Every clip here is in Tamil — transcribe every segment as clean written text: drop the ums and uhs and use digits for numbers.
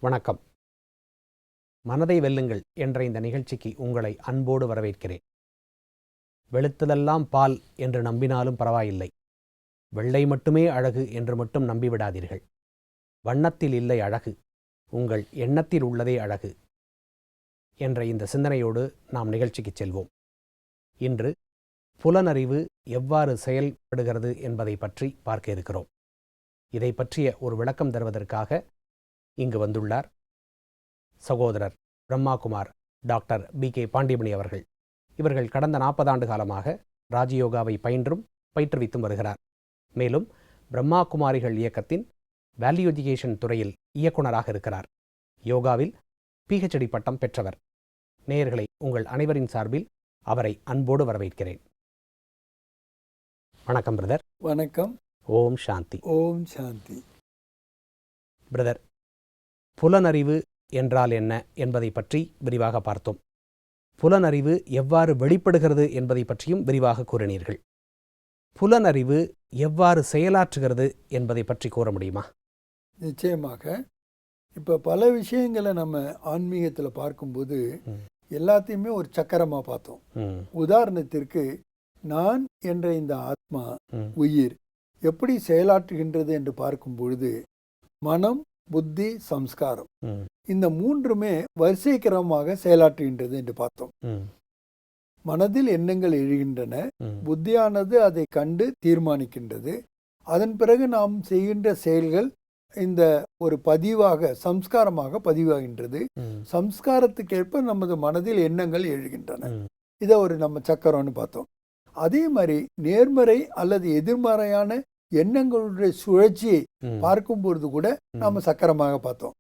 வணக்கம். மனதை வெல்லுங்கள் என்ற இந்த நிகழ்ச்சிக்கு உங்களை அன்போடு வரவேற்கிறேன். வெளுத்ததெல்லாம் பால் என்று நம்பினாலும் பரவாயில்லை, வெள்ளை மட்டுமே அழகு என்று மட்டும் நம்பிவிடாதீர்கள். வண்ணத்தில் இல்லை அழகு, உங்கள் எண்ணத்தில் உள்ளதே அழகு என்ற இந்த சிந்தனையோடு நாம் நிகழ்ச்சிக்கு செல்வோம். இன்று புலனறிவு எவ்வாறு செயல்படுகிறது என்பதை பற்றி பார்க்க இருக்கிறோம். இதை பற்றிய ஒரு விளக்கம் தருவதற்காக இங்கு வந்துள்ளார் சகோதரர் பிரம்மாகுமார் டாக்டர் B.K. பாண்டியமணி அவர்கள். இவர்கள் கடந்த 40 ஆண்டு காலமாக ராஜயோகாவை பயிற்றுவித்தும் வருகிறார். மேலும் பிரம்மாகுமாரிகள் இயக்கத்தின் வேல்யூ எஜுகேஷன் துறையில் இயக்குநராக இருக்கிறார். யோகாவில் PhD பட்டம் பெற்றவர். நேயர்களை உங்கள் அனைவரின் சார்பில் அவரை அன்போடு வரவேற்கிறேன். வணக்கம் பிரதர். வணக்கம். ஓம் சாந்தி. ஓம் சாந்தி. பிரதர், புலனறிவு என்றால் என்ன என்பதை பற்றி விரிவாக பார்த்தோம். புலனறிவு எவ்வாறு வெளிப்படுகிறது என்பதை பற்றியும் விரிவாக கூறினீர்கள். புலனறிவு எவ்வாறு செயலாற்றுகிறது என்பதை பற்றி கூற முடியுமா? நிச்சயமாக. இப்போ பல விஷயங்களை நம்ம ஆன்மீகத்தில் பார்க்கும்போது எல்லாத்தையுமே ஒரு சக்கரமாக பார்த்தோம். உதாரணத்திற்கு நான் என்ற இந்த ஆத்மா உயிர் எப்படி செயலாற்றுகின்றது என்று பார்க்கும் பொழுது மனம், புத்தி, சம்ஸ்காரம் இந்த மூன்றுமே வரிசை கிரமமாக செயலாற்றுகின்றது என்று பார்த்தோம். மனதில் எண்ணங்கள் எழுகின்றன, புத்தியானது அதை கண்டு தீர்மானிக்கின்றது. அதன் பிறகு நாம் செய்கின்ற செயல்கள் இந்த ஒரு பதிவாக சம்ஸ்காரமாக பதிவாகின்றது. சம்ஸ்காரத்துக்கேற்ப நமது மனதில் எண்ணங்கள் எழுகின்றன. இதை ஒரு நம்ம சக்கரம்னு பார்த்தோம். அதே மாதிரி நேர்மறை அல்லது எதிர்மறையான எண்ணங்களுடைய சுழற்சியை பார்க்கும் பொழுது கூட நாம சக்கரமாக பார்த்தோம்.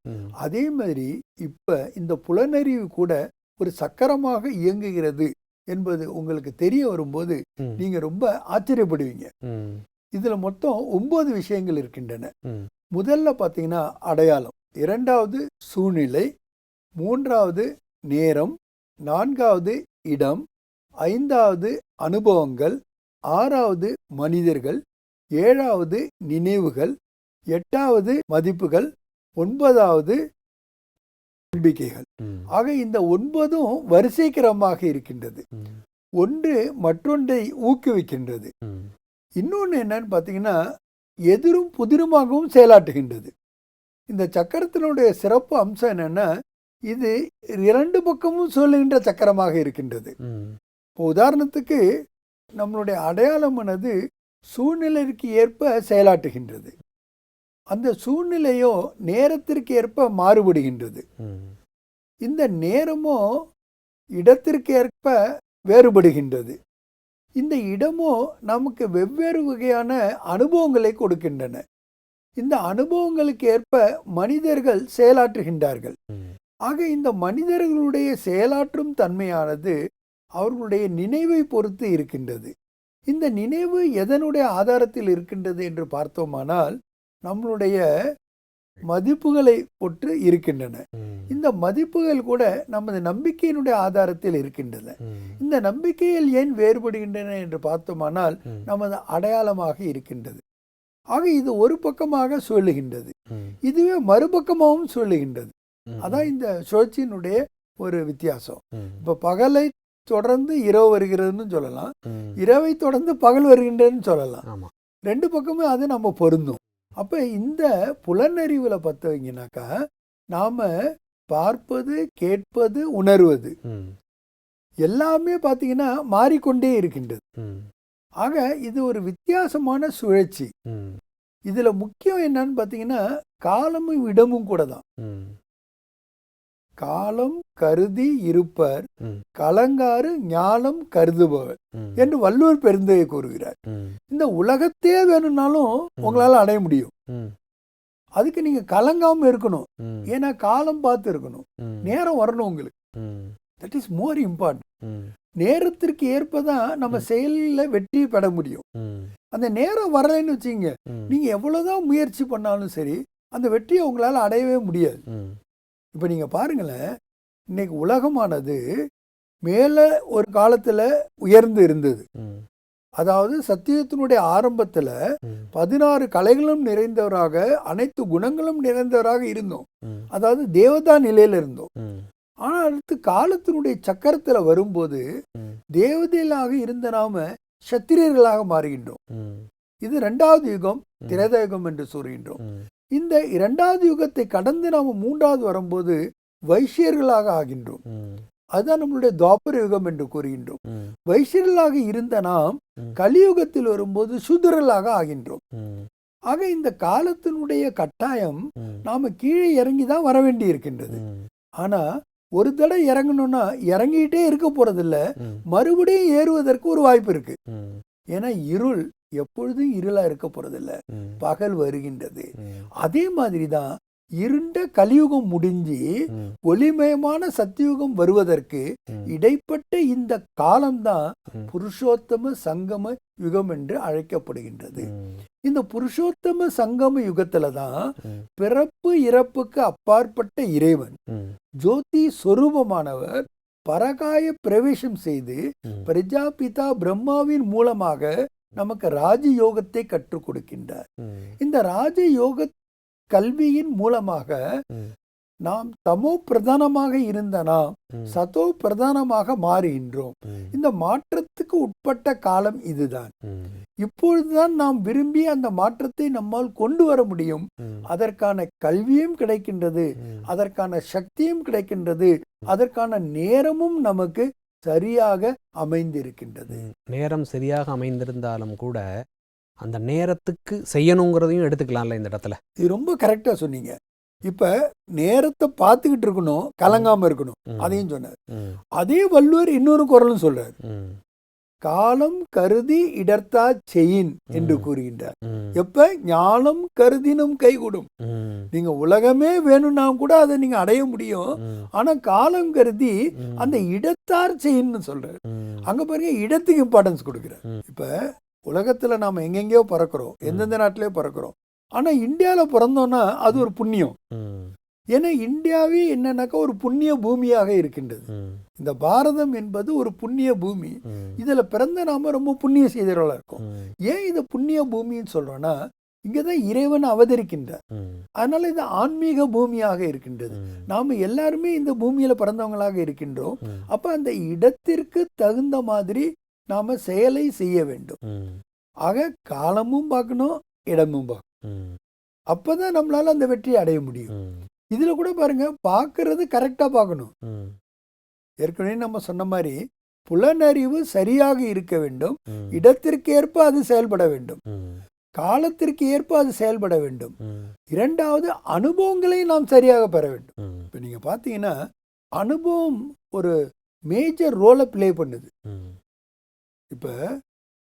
அதே மாதிரி இப்ப இந்த புலனறிவு கூட ஒரு சக்கரமாக இயங்குகிறது என்பது உங்களுக்கு தெரிய வரும்போது நீங்க ரொம்ப ஆச்சரியப்படுவீங்க. இதுல மொத்தம் 9 விஷயங்கள் இருக்கின்றன. முதல்ல பாத்தீங்கன்னா அடையாளம், இரண்டாவது சூழ்நிலை, மூன்றாவது நேரம், நான்காவது இடம், ஐந்தாவது அனுபவங்கள், ஆறாவது மனிதர்கள், ஏழாவது நினைவுகள், எட்டாவது மதிப்புகள், 9வது நம்பிக்கைகள். ஆக இந்த 9ம் வரிசை கிரமமாக இருக்கின்றது. ஒன்று மற்றொன்றை ஊக்குவிக்கின்றது. இன்னொன்று என்னன்னு பார்த்தீங்கன்னா எதிரும் புதிருமாகவும் செயலாற்றுகின்றது. இந்த சக்கரத்தினுடைய சிறப்பு அம்சம் என்னன்னா இது 2 பக்கமும் சொல்லுகின்ற சக்கரமாக இருக்கின்றது. இப்போ உதாரணத்துக்கு நம்மளுடைய அடையாளமானது சூழ்நிலைக்கு ஏற்ப செயலாற்றுகின்றது. அந்த சூழ்நிலையோ நேரத்திற்கு ஏற்ப மாறுபடுகின்றது. இந்த நேரமோ இடத்திற்கு ஏற்ப வேறுபடுகின்றது. இந்த இடமோ நமக்கு வெவ்வேறு வகையான அனுபவங்களை கொடுக்கின்றன. இந்த அனுபவங்களுக்கு ஏற்ப மனிதர்கள் செயலாற்றுகின்றார்கள். ஆக இந்த மனிதர்களுடைய செயலாற்றும் தன்மையானது அவர்களுடைய நினைவை பொறுத்து இருக்கின்றது. இந்த நினைவு எதனுடைய ஆதாரத்தில் இருக்கின்றது என்று பார்த்தோமானால் நம்மளுடைய மதிப்புகளை பொற்று இருக்கின்றன. இந்த மதிப்புகள் கூட நமது நம்பிக்கையினுடைய ஆதாரத்தில் இருக்கின்றன. இந்த நம்பிக்கைகள் ஏன் வேறுபடுகின்றன என்று பார்த்தோமானால் நமது அடையாளமாக இருக்கின்றது. ஆக இது ஒரு பக்கமாக சொல்லுகின்றது, இதுவே மறுபக்கமாகவும் சொல்லுகின்றது. அதான் இந்த சுழற்சியினுடைய ஒரு வித்தியாசம். இப்ப பகலை தொடர்ந்து இரவு வருகிறதுன்னு சொல்லலாம், இரவை தொடர்ந்து பகல் வருகின்றதுன்னு சொல்லலாம். 2 பக்கமே அது நம்ம பொருந்தும். அப்ப இந்த புலனறிவுல பார்த்தீங்கன்னாக்கா நாம பார்ப்பது, கேட்பது, உணர்வது எல்லாமே பார்த்தீங்கன்னா மாறிக்கொண்டே இருக்கின்றது. ஆக இது ஒரு வித்தியாசமான சுழற்சி. இதுல முக்கியம் என்னன்னு பார்த்தீங்கன்னா காலமும் இடமும் கூட தான். காலம் கருதி இருப்பர் கலங்காறு ஞானம் கருதுபவர் என்று வள்ளுவர் பெருந்தகை கூறுகிறார். இந்த உலகத்தையே வேணும்னாலும் உங்களால அடைய முடியும். அதுக்கு நீங்க கலங்காம இருக்கணும். ஏன்னா காலம் பார்த்து இருக்கணும், நேரம் வரணும் உங்களுக்கு. That is more important. நேரத்திற்கு ஏற்பதான் நம்ம செயலில் வெற்றி பெற முடியும். அந்த நேரம் வரலைன்னு வச்சுங்க, நீங்க எவ்வளவுதான் முயற்சி பண்ணாலும் சரி அந்த வெற்றியை உங்களால அடையவே முடியாது. இப்போ நீங்கள் பாருங்களேன், இன்னைக்கு உலகமானது மேலே ஒரு காலத்தில் உயர்ந்து இருந்தது, அதாவது சத்தியத்தினுடைய ஆரம்பத்துல 16 கலைகளும் நிறைந்தவராக, அனைத்து குணங்களும் நிறைந்தவராக இருந்தோம். அதாவது தேவதா நிலையில இருந்தோம். ஆனா அடுத்து காலத்தினுடைய சக்கரத்துல வரும்போது தேவதைகளாக இருந்த நாம சத்திரியர்களாக மாறுகின்றோம். இது 2வது யுகம், திரேதா யுகம் என்று சொல்கின்றோம். இந்த 2வது யுகத்தை கடந்து நாம 3வது வரும்போது வைசியர்களாக ஆகின்றோம். அதுதான் நம்மளுடைய துவாபர யுகம் என்று கூறுகின்றோம். வைசியர்களாக இருந்த நாம் கலியுகத்தில் வரும்போது சூத்திரர்களாக ஆகின்றோம். ஆக இந்த காலத்தினுடைய கட்டாயம் நாம கீழே இறங்கிதான் வர வேண்டி இருக்கின்றது. ஆனா ஒரு தடவை இறங்கணும்னா இறங்கிட்டே இருக்க போறதில்ல, மறுபடியும் ஏறுவதற்கு ஒரு வாய்ப்பு இருக்கு. ஏன்னா இருள் எப்பொழுதும் இருளா இருக்க போறதில்ல, பகல் வருகின்றது. அதே மாதிரிதான் இருண்ட கலியுகம் முடிஞ்சு ஒளிமயமான சத்தியுகம் வருவதற்கு இடைப்பட்ட இந்த காலம்தான் புருஷோத்தம சங்கம யுகம் என்று அழைக்கப்படுகின்றது. இந்த புருஷோத்தம சங்கம யுகத்துலதான் பிறப்பு இறப்புக்கு அப்பாற்பட்ட இறைவன் ஜோதி சொரூபமானவர் பரகாய பிரவேசம் செய்து பிரஜாபிதா பிரம்மாவின் மூலமாக நமக்கு ராஜயோகத்தை கற்றுக் கொடுக்கின்றார். இந்த ராஜயோக கல்வியின் மூலமாக நாம் தமோ பிரதானமாக இருந்த நாம் சதோ பிரதானமாக மாறுகின்றோம். இந்த மாற்றத்துக்கு உட்பட்ட காலம் இதுதான். இப்பொழுதுதான் நாம் விரும்பி அந்த மாற்றத்தை நம்மால் கொண்டு வர முடியும். அதற்கான கல்வியும் கிடைக்கின்றது, அதற்கான சக்தியும் கிடைக்கின்றது, அதற்கான நேரமும் நமக்கு சரியாக அமைந்திருக்கின்றது. நேரம் சரியாக அமைந்திருந்தாலும் கூட அந்த நேரத்துக்கு செய்யணுங்கிறதையும் எடுத்துக்கலாம்ல இந்த இடத்துல. இது ரொம்ப கரெக்டா சொன்னீங்க. இப்ப நேரத்தை பார்த்துக்கிட்டு இருக்கணும், கலங்காம இருக்கணும், அதையும் சொன்னார். அதே வள்ளுவர் இன்னொரு குறளும் சொல்றார், காலம் கருதி இடர்த்தா செயின் என்று கூறுகின்றார். எப்ப ஞானம் கருதினும் கைகூடும். நீங்க உலகமே வேணும்னா கூட அதை நீங்க அடைய முடியும். ஆனா காலம் கருதி அந்த இடத்தார் செயின்னு சொல்றாரு. அங்க பாருங்க, இடத்துக்கு இம்பார்ட்டன்ஸ் கொடுக்கிறார். இப்ப உலகத்துல நாம எங்கெங்கயோ பறக்கிறோம், எந்தெந்த நாட்டிலேயோ பறக்கிறோம். ஆனா இந்தியாவில பிறந்தோம்னா அது ஒரு புண்ணியம். ஏன்னா இந்தியாவே என்னன்னாக்கா ஒரு புண்ணிய பூமியாக இருக்கின்றது. இந்த பாரதம் என்பது ஒரு புண்ணிய பூமி. இதுல பிறந்த நாம ரொம்ப புண்ணிய செய்தவர்களா இருக்கோம். ஏன் இதை புண்ணிய பூமின்னு சொல்றோம்னா, இங்கதான் இறைவன் அவதரிக்கின்றார். அதனால இது ஆன்மீக பூமியாக இருக்கின்றது. நாம எல்லாருமே இந்த பூமியில பிறந்தவங்களாக இருக்கின்றோம். அப்ப அந்த இடத்திற்கு தகுந்த மாதிரி நாம செயலை செய்ய வேண்டும். ஆக காலமும் பார்க்கணும், இடமும் பார்க்கணும். அப்பதான் நம்மளால அந்த வெற்றியை அடைய முடியும். இதுல கூட பாருங்க, பார்க்கறது கரெக்டா பார்க்கணும். ஏற்கனவே நம்ம சொன்ன மாதிரி புலனறிவு சரியாக இருக்க வேண்டும். இடத்திற்கு ஏற்ப அது செயல்பட வேண்டும், காலத்திற்கு ஏற்ப அது செயல்பட வேண்டும். இரண்டாவது, அனுபவங்களை நாம் சரியாக பெற வேண்டும். இப்ப நீங்க பாத்தீங்கன்னா அனுபவம் ஒரு மேஜர் ரோலை பிளே பண்ணுது. இப்ப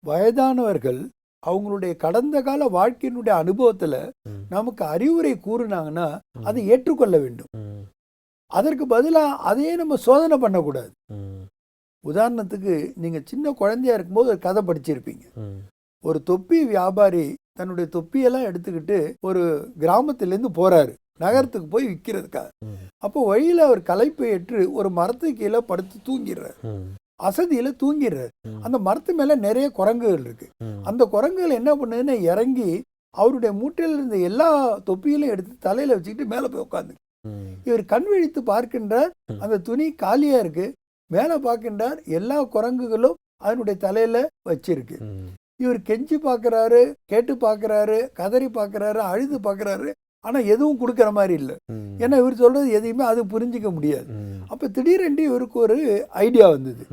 வயதானவர்கள் அவங்களுடைய கடந்த கால வாழ்க்கையினுடைய அனுபவத்துல நமக்கு அறிவுரை கூறுனாங்கன்னா அதை ஏற்றுக்கொள்ள வேண்டும். அதற்கு பதிலா அதையே நம்ம சோதனை பண்ணக்கூடாது. உதாரணத்துக்கு, நீங்க சின்ன குழந்தையா இருக்கும்போது ஒரு கதை படிச்சிருப்பீங்க. ஒரு தொப்பி வியாபாரி தன்னுடைய தொப்பியெல்லாம் எடுத்துக்கிட்டு ஒரு கிராமத்திலேருந்து போறாரு நகரத்துக்கு போய் விற்கிறதுக்காக. அப்போ வழியில அவர் களைப்பை ஏற்று ஒரு மரத்துக்கு கீழே படுத்து தூங்கிடுறாரு. அசதியில தூங்கிடுறாரு. அந்த மரத்து மேல நிறைய குரங்குகள் இருக்கு. அந்த குரங்குகள் என்ன பண்ணுதுன்னு இறங்கி அவருடைய மூட்டையில இருந்த எல்லா தொப்பியிலும் எடுத்து தலையில வச்சுக்கிட்டு மேல போய் உட்காந்து இவர் கண் விழித்து பார்க்கின்றார். அந்த துணி காலியா இருக்கு. மேல பார்க்கின்றார், எல்லா குரங்குகளும் அதனுடைய தலையில வச்சிருக்கு. இவர் கெஞ்சி பார்க்கறாரு, கேட்டு பார்க்கறாரு, கதறி பார்க்கறாரு, அழுது பார்க்கறாரு. ஆனா எதுவும் கொடுக்கற மாதிரி இல்லை. ஏன்னா இவர் சொல்றது எதையுமே அது புரிஞ்சிக்க முடியாது. அப்ப திடீரென்று இவருக்கு ஒரு ஐடியா வந்தது.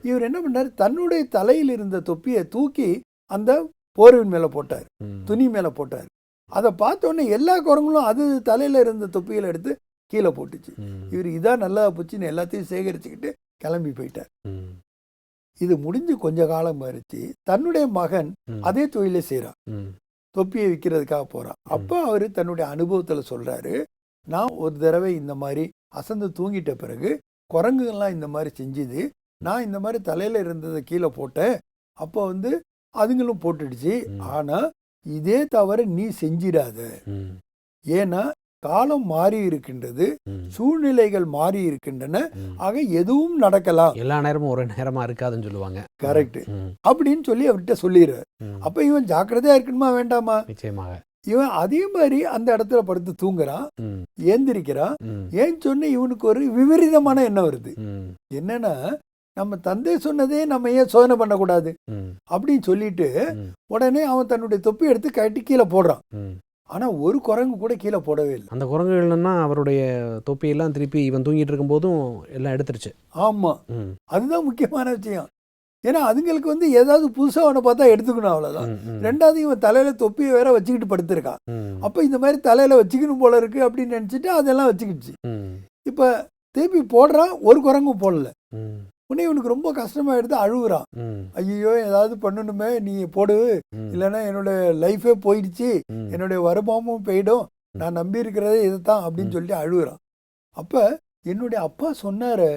இவர் என்ன பண்ணாரு, தன்னுடைய தலையில் இருந்த தொப்பியை தூக்கி அந்த போர்வின் மேல போட்டார், துணி மேல போட்டார். அதை பார்த்தோன்னே எல்லா குரங்களும் அது தலையில இருந்த தொப்பிகளை எடுத்து கீழே போட்டுச்சு. இவர் இதான் நல்லா போச்சுன்னு எல்லாத்தையும் சேகரிச்சுக்கிட்டு கிளம்பி போயிட்டார். இது முடிஞ்சு கொஞ்ச காலம் ஆயிடுச்சு. தன்னுடைய மகன் அதே தொழிலை செய்யறான், தொப்பியை விற்கிறதுக்காக போறான். அப்போ அவரு தன்னுடைய அனுபவத்துல சொல்றாரு, நான் ஒரு தடவை இந்த மாதிரி அசந்து தூங்கிட்ட பிறகு குரங்குகள்லாம் இந்த மாதிரி செஞ்சுது. நான் இந்த மாதிரி தலையில இருந்ததை கீழே போட்டேன். அப்போ அதுங்களும் போட்டுடுச்சு. ஆனா இதே தவிர நீ செஞ்சிடாத. ஏன்னா காலம் மாறி இருக்கின்றது, ம். சூழ்நிலைகள் மாறி இருக்கின்றன. ம். ஆக எதுவும் நடக்கலாம். எல்லா நேரமும் ஒரே நேரமா இருக்காதுன்னு சொல்லுவாங்க. கரெக்ட் ம். அப்படின்னு சொல்லி அவர்கிட்ட சொல்லிடுறாரு. ம். அப்ப இவன் ஜாக்கிரதையா இருக்கணுமா வேண்டாமா? நிச்சயமாக. இவன் அதே மாதிரி அந்த இடத்துல படுத்து தூங்குறான், ம். ஏந்திரிக்கிறான். ம். ஏன் சொன்ன இவனுக்கு ஒரு விபரீதமான எண்ணம் வருது. ம். என்னன்னா, நம்ம தந்தை சொன்னதே நம்ம ஏன் சோதனை பண்ணக்கூடாது ம். அப்படின்னு சொல்லிட்டு ம். உடனே அவன் தன்னுடைய தொப்பி எடுத்து கட்டி கீழே போடுறான். ம். ஆனா ஒரு குரங்கு கூட கீழே போடவே இல்லை. அந்த குரங்குகள்னா அவருடைய தொப்பியெல்லாம் திருப்பி இவன் தூங்கிட்டு இருக்கும்போதும் எல்லாம் எடுத்துருச்சு. ஆமா, ம். அதுதான் முக்கியமான விஷயம். ஏன்னா அதுங்களுக்கு வந்து ஏதாவது புதுசா அவனை பார்த்தா எடுத்துக்கணும், அவ்வளவுதான். ம். ம். ரெண்டாவது இவன் தலையில தொப்பியை வேற வச்சுக்கிட்டு படுத்திருக்கான். ம். அப்ப இந்த மாதிரி தலையில வச்சுக்கணும் போல இருக்கு அப்படின்னு நினைச்சிட்டு அதெல்லாம் வச்சுக்கிடுச்சு. ம். இப்ப திருப்பி போடுறான், ஒரு குரங்கும் போடல. ம். உடனே இவனுக்கு ரொம்ப கஷ்டமா எடுத்து அழுகுறான். ம். ஐயோ ஏதாவது பண்ணணுமே, நீ போடு, ம். இல்லைன்னா என்னோட லைஃபே போயிடுச்சு, ம். என்னுடைய வருமானமும் போயிடும், நான் நம்பி இருக்கிறதே இதுதான் அப்படின்னு சொல்லிட்டு அழுகுறான். அப்ப என்னுடைய அப்பா சொன்னாரு,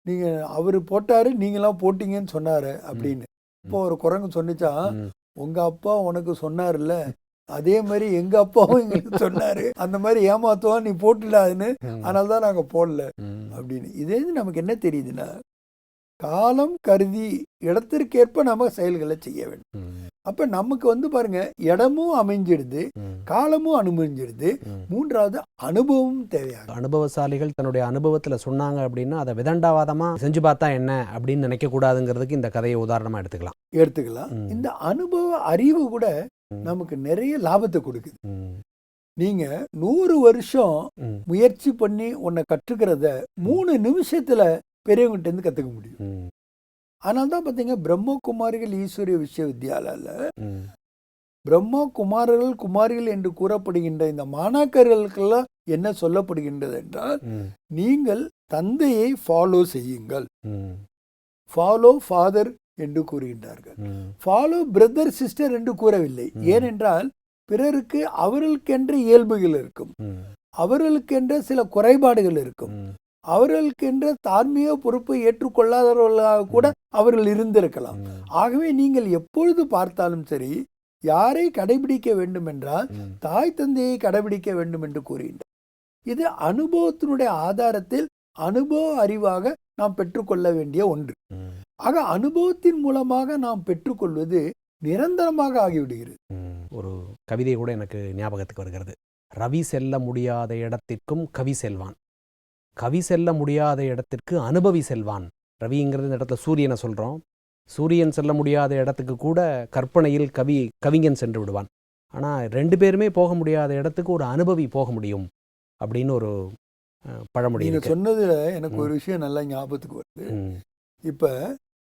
நீங்க அவரு போட்டாரு, நீங்களாம் போட்டீங்கன்னு சொன்னாரு அப்படின்னு. இப்போ ஒரு குரங்கு சொன்னிச்சான், ம். உங்க அப்பா உனக்கு சொன்னாருல்ல, அதே மாதிரி எங்க அப்பாவும் எங்களுக்கு சொன்னாரு, அந்த மாதிரி ஏமாத்துவான், நீ போட்டுடாதுன்னு, ம். அதனாலதான் நாங்க போடல ம். அப்படின்னு. இதே நமக்கு என்ன தெரியுதுன்னா, காலம் கருதி இடத்திற்கேற்ப நம்ம செயல்களை செய்ய வேண்டும். ம். அப்ப நமக்கு வந்து பாருங்க, இடமும் அமைஞ்சிடுது, ம். காலமும் அனுமதிஞ்சிடுது, ம். மூன்றாவது அனுபவமும் தேவையாகும். அனுபவசாலிகள் தன்னுடைய அனுபவத்தில் சொன்னாங்க அப்படின்னா அதை விதண்டாவாதமாக செஞ்சு பார்த்தா என்ன அப்படின்னு நினைக்கக்கூடாதுங்கிறதுக்கு இந்த கதையை உதாரணமாக எடுத்துக்கலாம். எடுத்துக்கலாம். ம். இந்த அனுபவ அறிவு கூட ம். நமக்கு நிறைய லாபத்தை கொடுக்குது. ம். நீங்க 100 வருஷம் ம். முயற்சி பண்ணி உன்னை கற்றுக்கிறத 3 நிமிஷத்துல பெரியவங்கிட்ட இருந்து கத்துக்க முடியும். ம். அதனால்தான் பார்த்தீங்க, பிரம்மகுமாரிகள் ஈஸ்வரிய விஸ்வவித்யாலயில ம். பிரம்மா குமாரர்கள் குமாரிகள் என்று கூறப்படுகின்ற இந்த மாணாக்கர்களுக்கெல்லாம் என்ன சொல்லப்படுகின்றது என்றால், ம். நீங்கள் தந்தையை ஃபாலோ செய்யுங்கள், ம். ஃபாலோ ஃபாதர் என்று கூறுகின்றார்கள். ம். ஃபாலோ பிரதர் சிஸ்டர் என்று கூறவில்லை. ஏனென்றால் பிறருக்கு அவர்களுக்கென்ற இயல்புகள் இருக்கும், ம். அவர்களுக்கென்ற சில குறைபாடுகள் இருக்கும், ம். அவர்களுக்கென்ற தார்மீக பொறுப்பை ஏற்றுக்கொள்ளாதவர்களாக கூட அவர்கள் இருந்திருக்கலாம். ம். ஆகவே நீங்கள் எப்பொழுது பார்த்தாலும் சரி, யாரை கடைபிடிக்க வேண்டும் என்றால் ம். தாய் தந்தையை கடைபிடிக்க வேண்டும் என்று கூறுகின்றார். இது அனுபவத்தினுடைய ஆதாரத்தில் அனுபவ அறிவாக நாம் பெற்றுக்கொள்ள வேண்டிய ஒன்று. ம். ஆக அனுபவத்தின் மூலமாக நாம் பெற்றுக்கொள்வது நிரந்தரமாக ஆகிவிடுகிறது. ம். ஒரு கவிதை கூட எனக்கு ஞாபகத்துக்கு வருகிறது. ரவி செல்ல முடியாத இடத்திற்கும் கவி செல்வான், கவி செல்ல முடியாத இடத்திற்கு அனுபவி செல்வான். ரவிங்கிறது இந்த இடத்துல சூரியனை சொல்கிறோம். சூரியன் செல்ல முடியாத இடத்துக்கு கூட கற்பனையில் கவிஞன் சென்று விடுவான். ஆனால் 2 பேருமே போக முடியாத இடத்துக்கு ஒரு அனுபவி போக முடியும் அப்படின்னு ஒரு பழமொழி நீங்க இருக்கு. சொன்னதுல எனக்கு ஒரு விஷயம் நல்லா ஞாபகத்துக்கு வருது. ம். இப்ப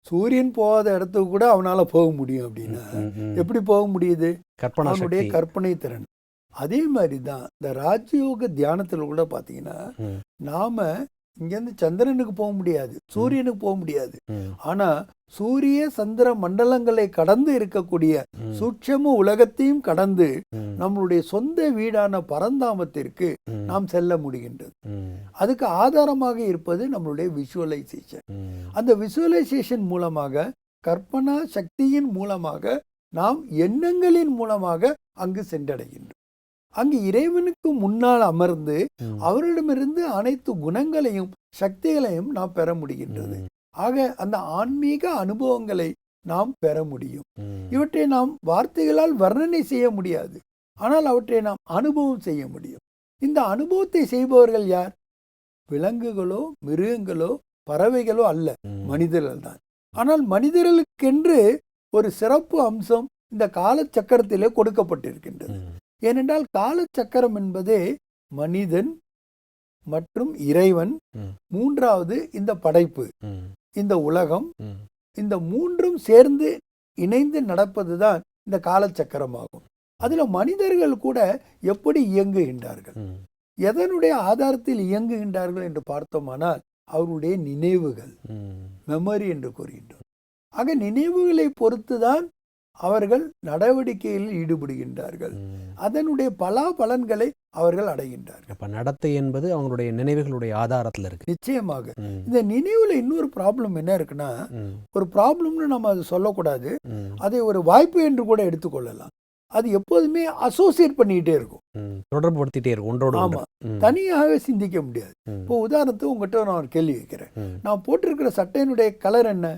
சூரியன் போகாத இடத்துக்கு கூட அவனால போக முடியும் அப்படின்னா ம். ம். எப்படி போக முடியுது? கற்பனா அவனுடைய சக்தி. கற்பனை திறன். அதே மாதிரி தான் இந்த ராஜயோக தியானத்துல கூட பாத்தீங்கன்னா, ம். நாம இங்கேருந்து சந்திரனுக்கு போக முடியாது, சூரியனுக்கு போக முடியாது. ம். ஆனா சூரிய சந்திர மண்டலங்களை கடந்து இருக்கக்கூடிய ம். சூட்சம உலகத்தையும் கடந்து ம். நம்மளுடைய சொந்த வீடான பரந்தாமத்திற்கு ம். நாம் செல்ல முடிகின்றது. ம். அதுக்கு ஆதாரமாக இருப்பது நம்மளுடைய விஷுவலைசேஷன். ம். அந்த விஷுவலைசேஷன் மூலமாக, கற்பனா சக்தியின் மூலமாக, நாம் எண்ணங்களின் மூலமாக அங்கு சென்றடைகின்றோம். அங்கு இறைவனுக்கு முன்னால் அமர்ந்து ம். அவரிடமிருந்து அனைத்து குணங்களையும் சக்திகளையும் நாம் பெற முடிகின்றது. ம். ஆக அந்த ஆன்மீக அனுபவங்களை நாம் பெற முடியும். ம். இவற்றை நாம் வார்த்தைகளால் வர்ணனை செய்ய முடியாது, ஆனால் அவற்றை நாம் அனுபவம் செய்ய முடியும். இந்த அனுபவத்தை செய்பவர்கள் யார்? விலங்குகளோ மிருகங்களோ பறவைகளோ அல்ல, ம். மனிதர்கள் தான். ஆனால் மனிதர்களுக்கென்று ஒரு சிறப்பு அம்சம் இந்த காலச்சக்கரத்திலே கொடுக்கப்பட்டிருக்கின்றது. ம். ஏனென்றால் காலச்சக்கரம் என்பதே மனிதன் மற்றும் இறைவன், ம். மூன்றாவது இந்த படைப்பு, ம். இந்த உலகம், ம். இந்த மூன்றும் சேர்ந்து இணைந்து நடப்பதுதான் இந்த காலச்சக்கரமாகும். அதுல மனிதர்கள் கூட எப்படி இயங்குகின்றார்கள், ம். எதனுடைய ஆதாரத்தில் இயங்குகின்றார்கள் என்று பார்த்தோமானால் அவருடைய நினைவுகள், ம். மெமரி என்று கூறுகின்றோம். ஆக நினைவுகளை பொறுத்துதான் அவர்கள் நடவடிக்கையில் ஈடுபடுகின்றார்கள். ம். அதனுடைய பலாபலன்களை அவர்கள் அடைகின்றார்கள். அப்ப நடத்தை என்பது அவங்களுடைய நினைவுகளுடைய ஆதாரத்தில் இருக்கு. நிச்சயமாக. ம். இந்த நினைவுல இன்னொரு ப்ராப்ளம் என்ன இருக்குன்னா, ம். ஒரு ப்ராப்ளம்னு நம்ம அதை சொல்லக்கூடாது, ம். அதை ஒரு வாய்ப்பு என்று கூட எடுத்துக்கொள்ளலாம். அது எப்போதுமே அசோசியேட் பண்ணிக்கிட்டே இருக்கும். தொடர்பு படுத்திட்டே இருக்கும் ஒன்றோடு ஆமா, தனியாக சிந்திக்க முடியாது. இப்போ உதாரணத்துக்கு உங்ககிட்ட நான் ஒரு கேள்வி வைக்கிறேன். நான் போட்டிருக்கிற சட்டையினுடைய கலர் என்ன?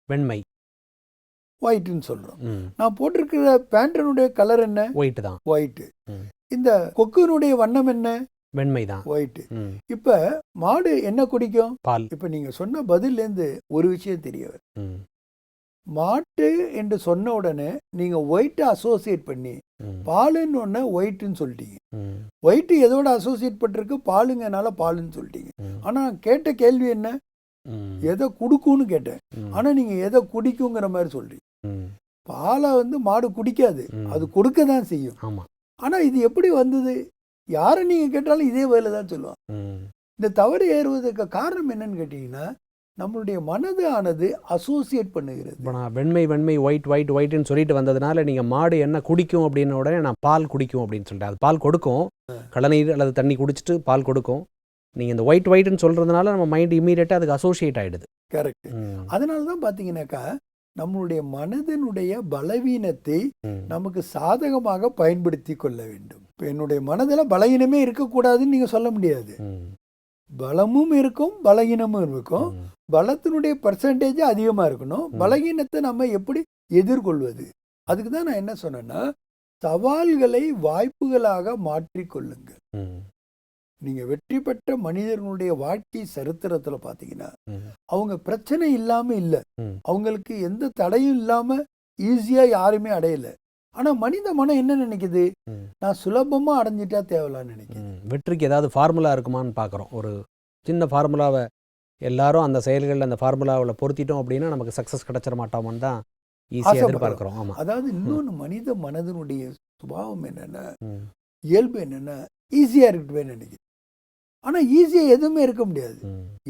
வெண்மை, ஒயிட்னு சொல்றோம். நான் போட்டிருக்கிற பேண்டனுடைய கலர் என்ன? ஒயிட் தான். ஒயிட். இந்த கொக்குனுடைய வண்ணம் என்ன? வெண்மை தான். ஒயிட். இப்ப மாடு என்ன குடிக்கும்? பால். இப்ப நீங்க சொன்ன பதில்ல இருந்து ஒரு விஷயம் தெரிய வருது. மாட்டு என்று சொன்ன உடனே நீங்க ஒயிட் அசோசியேட் பண்ணி பாலுன்னு ஒண்ணு ஒயிட்னு சொல்லிட்டீங்க. ஒயிட் எதோட அசோசியேட் பட்டிருக்கு? பாலுங்கனால பாலுன்னு சொல்லிட்டீங்க. ஆனா கேட்ட கேள்வி என்ன? எதை குடுக்கும்னு கேட்டேன். ஆனா நீங்க எதை குடிக்குங்கிற மாதிரி சொல்றீங்க. பாலை மாடு குடிக்காது, அது கொடுக்க தான் செய்யும். ஆமா. ஆனா இது எப்படி வந்தது? யாரை நீங்க கேட்டாலும் இதே வகையில தான் சொல்லுவாங்க. இந்த தவறு ஏறுவதற்கு காரணம் என்னன்னு கேட்டீங்கன்னா, நம்மளுடைய மனது ஆனது அசோசியேட் பண்ணுகிறது. இப்போ நான் வெண்மை வெண்மை ஒயிட் ஒயிட் ஒயிட்னு சொல்லிட்டு வந்ததுனால நீங்கள் மாடு என்ன குடிக்கும் அப்படின்ன உடனே நான் பால் குடிக்கும் அப்படின்னு சொல்லிட்டேன். அது பால் கொடுக்கும், கழநீர் அல்லது தண்ணி குடிச்சிட்டு பால் கொடுக்கும். நீங்கள் இந்த ஒயிட் ஒயிட்னு சொல்கிறதுனால நம்ம மைண்ட் இமீடியட்டாக அதுக்கு அசோசியேட் ஆகிடுது. கரெக்ட். அதனால தான் பார்த்தீங்கன்னாக்கா நம்மளுடைய மனதினுடைய பலவீனத்தை நமக்கு சாதகமாக பயன்படுத்தி கொள்ள வேண்டும். இப்போ என்னுடைய மனதில் பலவீனமே இருக்கக்கூடாதுன்னு நீங்கள் சொல்ல முடியாது. பலமும் இருக்கும், பலகீனமும் இருக்கும். பலத்தினுடைய பர்சன்டேஜ் அதிகமாக இருக்கணும். பலகீனத்தை நம்ம எப்படி எதிர்கொள்வது? அதுக்கு தான் நான் என்ன சொன்னேன்னா, சவால்களை வாய்ப்புகளாக மாற்றிக்கொள்ளுங்கள். நீங்க வெற்றி பெற்ற மனிதர்களுடைய வாழ்க்கை சரித்திரத்துல பாத்தீங்கன்னா, அவங்க பிரச்சனை இல்லாம இல்ல, அவங்களுக்கு எந்த தடையும் இல்லாம ஈஸியா யாருமே அடையல. ஆனா மனித மனம் என்ன நினைக்குது? நான் சுலபமா அடைஞ்சிட்டா தேவலான்னு நினைக்கிறேன். வெற்றிக்கு ஏதாவது ஃபார்முலா இருக்குமான்னு பாக்குறோம். ஒரு சின்ன ஃபார்முலாவை எல்லாரும் அந்த செயல்கள் அந்த ஃபார்முலாவில் பொருத்திட்டோம் அப்படின்னா நமக்கு சக்சஸ் கிடைச்சிட மாட்டோம்னு தான் ஈஸியாக எதிர்பார்க்கிறோம். ஆமா. அதாவது இன்னொன்று மனித மனதனுடைய சுபாவம் என்னன்னா, இயல்பு என்னன்னா, ஈஸியா இருக்கட்டுவேன்னு நினைக்கிறேன். ஆனா ஈஸியா எதுவுமே இருக்க முடியாது.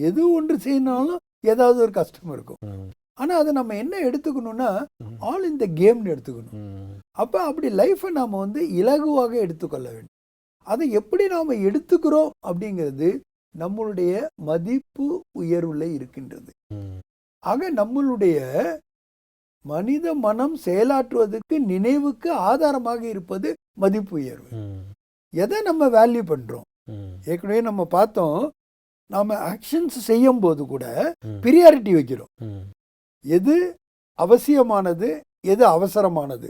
எது ஒன்று செய்யனாலும் ஏதாவது ஒரு கஷ்டம் இருக்கும். ஆனா அதை நம்ம என்ன எடுத்துக்கணும்னா, ஆல் இந்த கேம்னு எடுத்துக்கணும். அப்ப அப்படி லைஃபை நாம இலகுவாக எடுத்துக்கொள்ள வேண்டும். அதை எப்படி நாம எடுத்துக்கிறோம் அப்படிங்கிறது நம்மளுடைய மதிப்பு உயர்வுல இருக்கின்றது. ஆக நம்மளுடைய மனித மனம் செயலாற்றுவதற்கு நினைவுக்கு ஆதாரமாக இருப்பது மதிப்பு உயர்வு. எதை நம்ம வேல்யூ பண்றோம்? ஏற்கனவே நம்ம பார்த்தோம், நாம ஆக்ஷன்ஸ் செய்யும் போது கூட பிரியாரிட்டி வைக்கிறோம். எது அவசியமானது, எது அவசரமானது,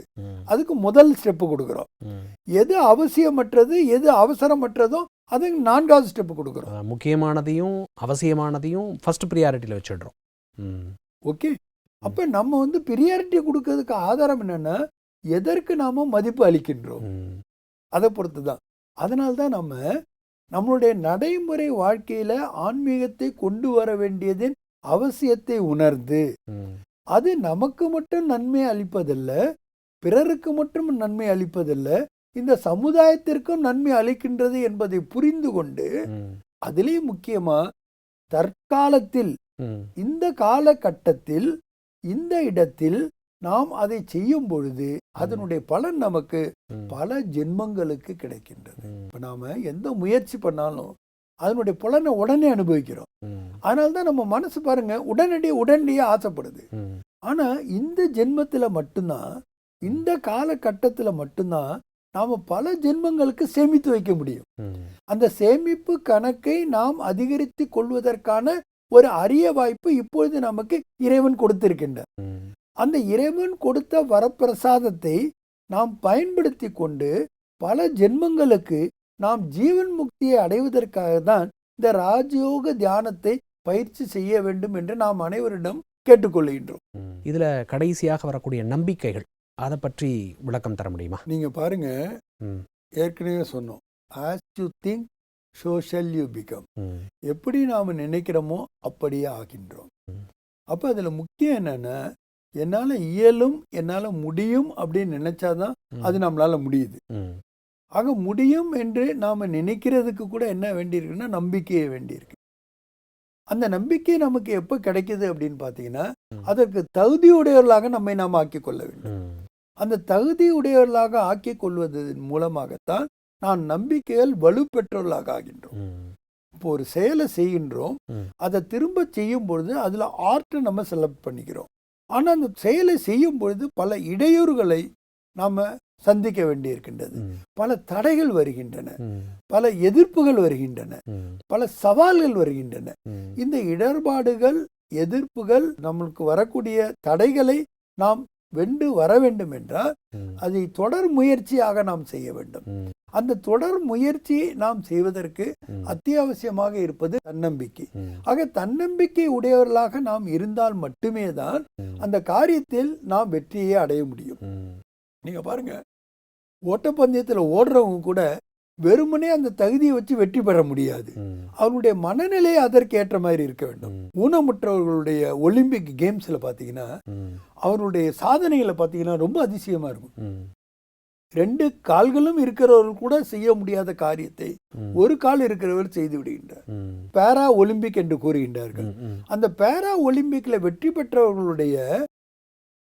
அதுக்கு முதல் ஸ்டெப் கொடுக்கிறோம். எது அவசியமற்றது, எது அவசரமற்றதோ அதுக்கு 4வது ஸ்டெப் கொடுக்கிறோம். முக்கியமானதையும் அவசியமானதையும் ஃபர்ஸ்ட் பிரியாரிட்டியில் வச்சிடுறோம். ஓகே. அப்ப நம்ம பிரியாரிட்டி கொடுக்கறதுக்கு ஆதாரம் என்னன்னா, எதற்கு நாம மதிப்பு அளிக்கின்றோம் அதை பொறுத்து தான். அதனால்தான் நம்மளுடைய நடைமுறை வாழ்க்கையில ஆன்மீகத்தை கொண்டு வர வேண்டியதின் அவசியத்தை உணர்ந்து, அது நமக்கு மட்டும் நன்மை அளிப்பதில்ல, பிறருக்கு மட்டும் நன்மை அளிப்பதில்ல, இந்த சமுதாயத்திற்கும் நன்மை அளிக்கின்றது என்பதை புரிந்து கொண்டு, அதிலேயும் முக்கியமா தற்காலத்தில் இந்த காலகட்டத்தில் இந்த இடத்தில் நாம் அதை செய்யும் பொழுது அதனுடைய பலன் நமக்கு பல ஜென்மங்களுக்கு கிடைக்கின்றது. இப்ப நாம எந்த முயற்சி பண்ணாலும் அதனுடைய பலனை உடனே அனுபவிக்கிறோம். அதனால்தான் நம்ம மனசு பாருங்க உடனடியே ஆசைப்படுது. ஆனா இந்த ஜென்மத்துல மட்டும்தான், இந்த காலகட்டத்துல மட்டும்தான் நாம பல ஜென்மங்களுக்கு சேமித்து வைக்க முடியும். அந்த சேமிப்பு கணக்கை நாம் அதிகரித்து கொள்வதற்கான ஒரு அரிய வாய்ப்பு இப்பொழுது நமக்கு இறைவன் கொடுத்திருக்கின்றார். அந்த இறைவன் கொடுத்த வரப்பிரசாதத்தை நாம் பயன்படுத்தி கொண்டு பல ஜென்மங்களுக்கு நாம் ஜீவன் முக்தியை அடைவதற்காக தான் இந்த ராஜயோக தியானத்தை பயிற்சி செய்ய வேண்டும் என்று நாம் அனைவரிடம் கேட்டுக்கொள்கின்றோம். இதுல கடைசியாக வரக்கூடிய நம்பிக்கைகள், அதை பற்றி விளக்கம் தர முடியுமா? நீங்க பாருங்க, ஏற்கனவே சொன்னோம், as you think so shall you become. எப்படி நாம நினைக்கிறோமோ அப்படியே ஆகின்றோம். அப்ப அதுல முக்கியம் என்னன்னா, என்னால இயலும், என்னால முடியும் அப்படின்னு நினைச்சாதான் அது நம்மளால முடியுது. ஆக முடியும் என்று நாம நினைக்கிறதுக்கு கூட என்ன வேண்டியிருக்குன்னா, நம்பிக்கையே வேண்டியிருக்கு. அந்த நம்பிக்கை நமக்கு எப்ப கிடைக்குது அப்படின்னு பாத்தீங்கன்னா, அதற்கு தகுதியுடையவர்களாக நம்மை நாம் ஆக்கிக் கொள்ள வேண்டும். அந்த தகுதியுடையவர்களாக ஆக்கிக் கொள்வதன் மூலமாகத்தான் நான் நம்பிக்கைகள் வலுப்பெற்றவர்களாக ஆகின்றோம். இப்போ ஒரு செயலை செய்கின்றோம், அதை திரும்ப செய்யும் பொழுது அதுல ஆர்ட்டை நம்ம செலக்ட் பண்ணிக்கிறோம். ஆனா அந்த செயலை செய்யும் பொழுது பல இடையூறுகளை நாம சந்திக்க வேண்டியிருக்கின்றது. ம். பல தடைகள் வருகின்றன, ம். பல எதிர்ப்புகள் வருகின்றன, ம். பல சவால்கள் வருகின்றன. ம். இந்த இடர்பாடுகள், எதிர்ப்புகள், நம்மளுக்கு வரக்கூடிய தடைகளை நாம் வென்று வர வேண்டும் என்றால் ம். அதை தொடர் முயற்சியாக நாம் செய்ய வேண்டும். ம். அந்த தொடர் முயற்சியை நாம் செய்வதற்கு ம். அத்தியாவசியமாக இருப்பது தன்னம்பிக்கை. ம். ஆக தன்னம்பிக்கை உடையவர்களாக நாம் இருந்தால் மட்டுமே தான் ம். அந்த காரியத்தில் நாம் வெற்றியை அடைய முடியும். ம். நீங்க பாருங்க, ஓட்டப்பந்தயத்தில் ஓடுறவங்க கூட வெறுமனே அந்த தகுதியை வச்சு வெற்றி பெற முடியாது. ம். அவருடைய மனநிலை அதற்கு ஏற்ற மாதிரி இருக்க வேண்டும். ம். ஊனமுற்றவர்களுடைய ஒலிம்பிக் கேம்ஸ்ல பாத்தீங்கன்னா ம். அவருடைய சாதனைகளை பாத்தீங்கன்னா ரொம்ப அதிசயமா இருக்கும். ம். 2 கால்களும் இருக்கிறவர்கள் கூட செய்ய முடியாத காரியத்தை ம். ஒரு கால் இருக்கிறவர் செய்து விடுகின்றார். ம். பேரா ஒலிம்பிக் என்று கூறுகின்றார்கள். ம். ம். அந்த பேரா ஒலிம்பிக்ல வெற்றி பெற்றவர்களுடைய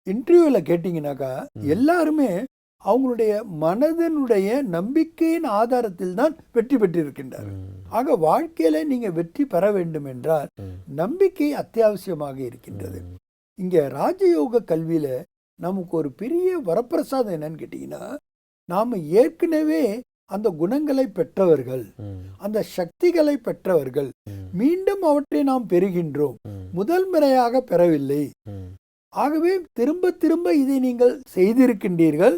இன்டர்வியூல கேட்டீங்கன்னாக்கா எல்லாருமே அவங்களுடைய மனதனுடைய நம்பிக்கையின் ஆதாரத்தில் தான் வெற்றி பெற்றிருக்கின்றார்கள். ம். ஆக வாழ்க்கையில நீங்க வெற்றி பெற வேண்டும் என்றால் ம். நம்பிக்கை அத்தியாவசியமாக இருக்கின்றது. ம். இங்க ராஜயோக கல்வியில நமக்கு ஒரு பெரிய வரப்பிரசாதம் என்னன்னு கேட்டீங்கன்னா, நாம ஏற்கனவே அந்த குணங்களை பெற்றவர்கள், ம். அந்த சக்திகளை பெற்றவர்கள். ம். மீண்டும் அவற்றை நாம் பெறுகின்றோம். ம். முதல் முறையாக பெறவில்லை. ம். ஆகவே திரும்ப திரும்ப இதை நீங்கள் செய்திருக்கின்றீர்கள்.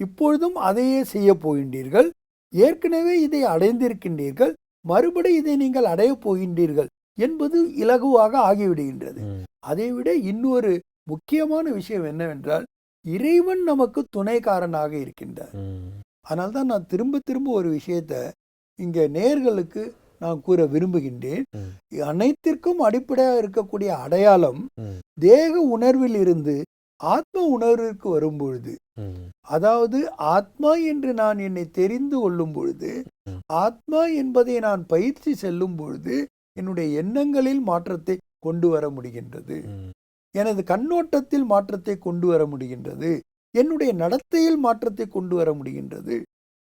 இப்பொழுதும் அதையே செய்ய போகின்றீர்கள். ஏற்கனவே இதை அடைந்திருக்கின்றீர்கள். மறுபடி இதை நீங்கள் அடையப் போகின்றீர்கள் என்பது இலகுவாக ஆகிவிடுகின்றது. ம். அதைவிட இன்னொரு முக்கியமான விஷயம் என்னவென்றால், இறைவன் நமக்கு துணைக்காரனாக இருக்கின்றார். ம். அதனால்தான் நான் திரும்ப திரும்ப ஒரு விஷயத்தை இங்க நேயர்களுக்கு நான் கூற விரும்புகின்றேன். ம். அனைத்திற்கும் அடிப்படையாக இருக்கக்கூடிய அடையாளம் ம். தேக உணர்வில் இருந்து ஆத்ம உணர்விற்கு வரும்பொழுது, ம். அதாவது ஆத்மா என்று நான் என்னை தெரிந்து கொள்ளும் பொழுது, ம். ஆத்மா என்பதை நான் பயிற்சி செல்லும் பொழுது என்னுடைய எண்ணங்களில் மாற்றத்தை கொண்டு வர முடிகின்றது. ம். எனது கண்ணோட்டத்தில் மாற்றத்தை கொண்டு வர முடிகின்றது. என்னுடைய நடத்தையில் மாற்றத்தை கொண்டு வர முடிகின்றது.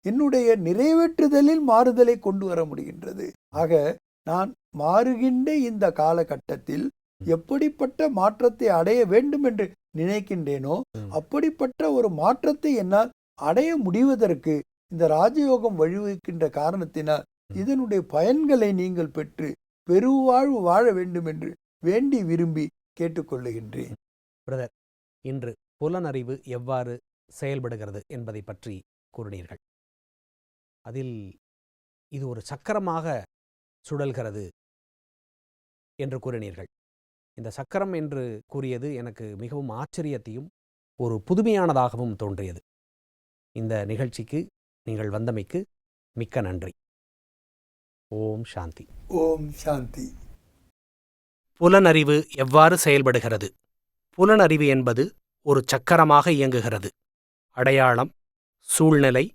என்னுடைய நிறைவேற்றுதலில் மாறுதலை கொண்டு வர முடிகின்றது. ஆக நான் மாறுகின்ற இந்த காலகட்டத்தில் எப்படிப்பட்ட மாற்றத்தை அடைய வேண்டும் என்று நினைக்கின்றேனோ அப்படிப்பட்ட ஒரு மாற்றத்தை என்னால் அடைய முடிவதற்கு இந்த ராஜயோகம் வழிவகுக்கின்ற காரணத்தினால் இதனுடைய பயன்களை நீங்கள் பெற்று பெருவாழ்வு வாழ வேண்டும் என்று வேண்டி விரும்பி கேட்டுக்கொள்ளுகின்றேன். பிரதர், இன்று புலனறிவு எவ்வாறு செயல்படுகிறது என்பதை பற்றி கூறினீர்கள். அதில் இது ஒரு சக்கரமாக சுழல்கிறது என்று கூறினீர்கள். இந்த சக்கரம் என்று கூறியது எனக்கு மிகவும் ஆச்சரியத்தையும் ஒரு புதுமையானதாகவும் தோன்றியது. இந்த நிகழ்ச்சிக்கு நீங்கள் வந்தமைக்கு மிக்க நன்றி. ஓம் சாந்தி. ஓம் சாந்தி. புலனறிவு எவ்வாறு செயல்படுகிறது? புலனறிவு என்பது ஒரு சக்கரமாக இயங்குகிறது. அடையாளம், சூழ்நிலை,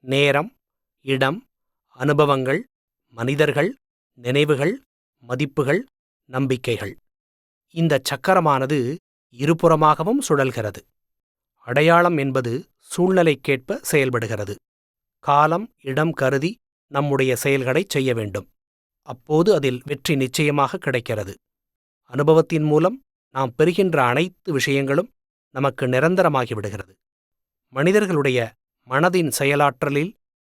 நேரம், இடம், அனுபவங்கள், மனிதர்கள், நினைவுகள், மதிப்புகள், நம்பிக்கைகள். இந்த சக்கரமானது இருபுறமாகவும் சுழல்கிறது. அடையாளம் என்பது சூழ்நிலைக்கேற்ப செயல்படுகிறது. காலம், இடம் கருதி நம்முடைய செயல்களைச் செய்ய வேண்டும். அப்போது அதில் வெற்றி நிச்சயமாக கிடைக்கிறது. அனுபவத்தின் மூலம் நாம் பெறுகின்ற அனைத்து விஷயங்களும் நமக்கு நிரந்தரமாகிவிடுகிறது. மனிதர்களுடைய மனதின் செயலாற்றலில்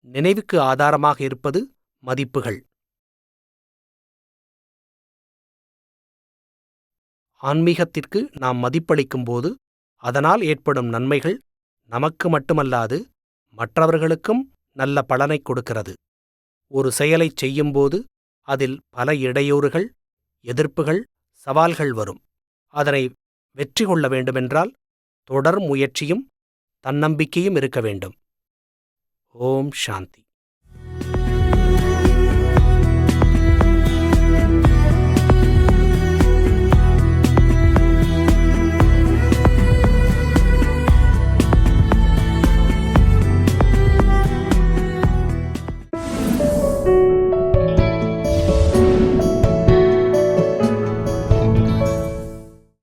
நினைவுக்கு ஆதாரமாக இருப்பது மதிப்புகள். ஆன்மீகத்திற்கு நாம் மதிப்பளிக்கும்போது அதனால் ஏற்படும் நன்மைகள் நமக்கு மட்டுமல்லாது மற்றவர்களுக்கும் நல்ல பலனை கொடுக்கிறது. ஒரு செயலைச் செய்யும்போது அதில் பல இடையூறுகள், எதிர்ப்புகள், சவால்கள் வரும். அதனை வெற்றி கொள்ள வேண்டுமென்றால் தொடர் முயற்சியும் தன்னம்பிக்கையும் இருக்க வேண்டும். ஓம் சாந்தி.